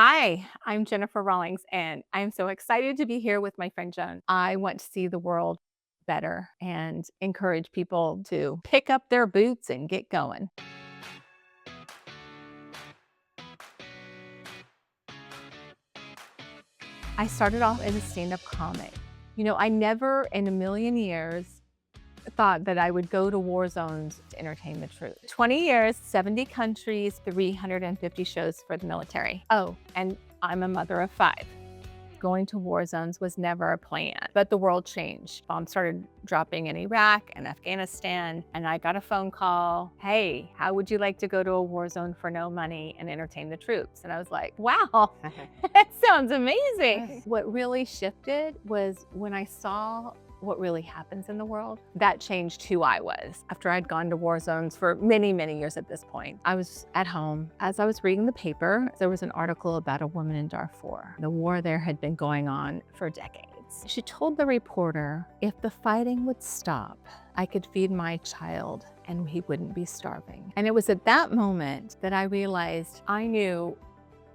Hi, I'm Jennifer Rawlings, and I'm so excited to be here with my friend Joan. I want to see the world better and encourage people to pick up their boots and get going. I started off as a stand-up comic. I never in a million years thought that I would go to war zones to entertain the troops. 20 years, 70 countries, 350 shows for the military. Oh, and I'm a mother of 5. Going to war zones was never a plan, but the world changed. Bombs started dropping in Iraq and Afghanistan, and I got a phone call, hey, how would you like to go to a war zone for no money and entertain the troops? And I was like, wow, that sounds amazing. What really shifted was when I saw what really happens in the world. That changed who I was. After I'd gone to war zones for many, many years at this point, I was at home. As I was reading the paper, there was an article about a woman in Darfur. The war there had been going on for decades. She told the reporter, if the fighting would stop, I could feed my child and he wouldn't be starving. And it was at that moment that I realized I knew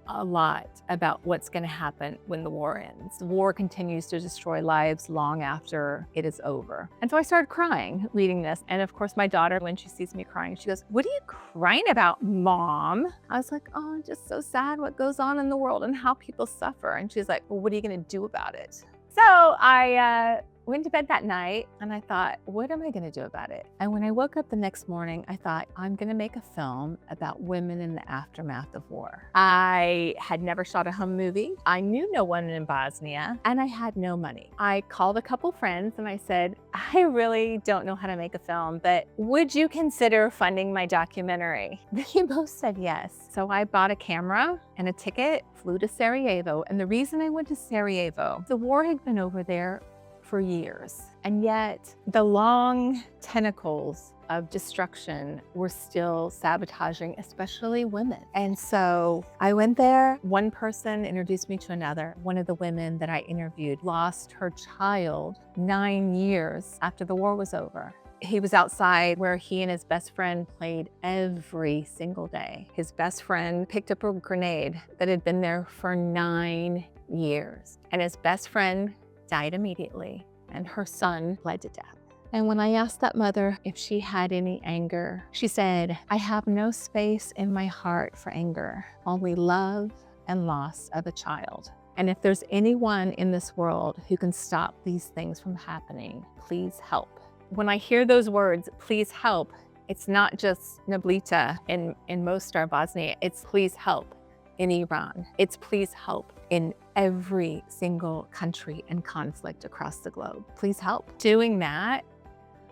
a lot about what's going to happen when the war ends. The war continues to destroy lives long after it is over. And so I started crying reading this. And of course, my daughter, when she sees me crying, she goes, what are you crying about, Mom? I was like, oh, I'm just so sad what goes on in the world and how people suffer. And she's like, well, what are you going to do about it? So I went to bed that night and I thought, what am I gonna do about it? And when I woke up the next morning, I thought, I'm gonna make a film about women in the aftermath of war. I had never shot a home movie. I knew no one in Bosnia and I had no money. I called a couple friends and I said, I really don't know how to make a film, but would you consider funding my documentary? They both said yes. So I bought a camera and a ticket, flew to Sarajevo. And the reason I went to Sarajevo, the war had been over there for years. And yet the long tentacles of destruction were still sabotaging, especially women. And so I went there. One person introduced me to another. One of the women that I interviewed lost her child 9 years after the war was over. He was outside where he and his best friend played every single day. His best friend picked up a grenade that had been there for 9 years. And his best friend died immediately, and her son bled to death. And when I asked that mother if she had any anger, she said, I have no space in my heart for anger, only love and loss of a child. And if there's anyone in this world who can stop these things from happening, please help. When I hear those words, please help, it's not just Nablita in most of Bosnia, it's please help in Iran. It's please help in every single country and conflict across the globe. Please help. Doing that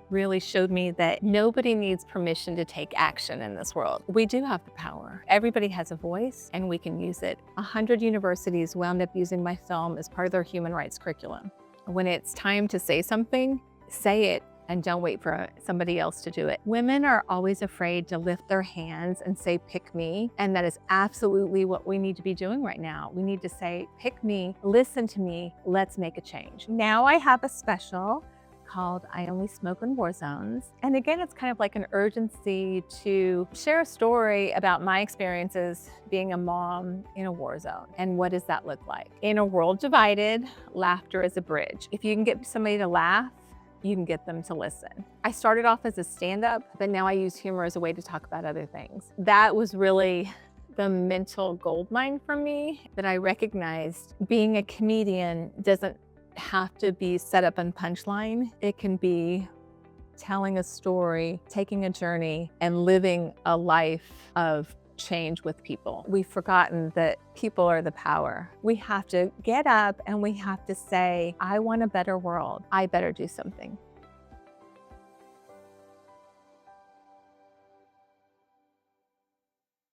really showed me that nobody needs permission to take action in this world. We do have the power. Everybody has a voice and we can use it. 100 universities wound up using my film as part of their human rights curriculum. When it's time to say something, say it and don't wait for somebody else to do it. Women are always afraid to lift their hands and say, pick me. And that is absolutely what we need to be doing right now. We need to say, pick me, listen to me, let's make a change. Now I have a special called I Only Smoke in War Zones. And again, it's kind of like an urgency to share a story about my experiences being a mom in a war zone. And what does that look like? In a world divided, laughter is a bridge. If you can get somebody to laugh, you can get them to listen. I started off as a stand-up, but now I use humor as a way to talk about other things. That was really the mental goldmine for me, that I recognized being a comedian doesn't have to be set up and punchline. It can be telling a story, taking a journey, and living a life of change with people. We've forgotten that people are the power. We have to get up and we have to say, I want a better world. I better do something.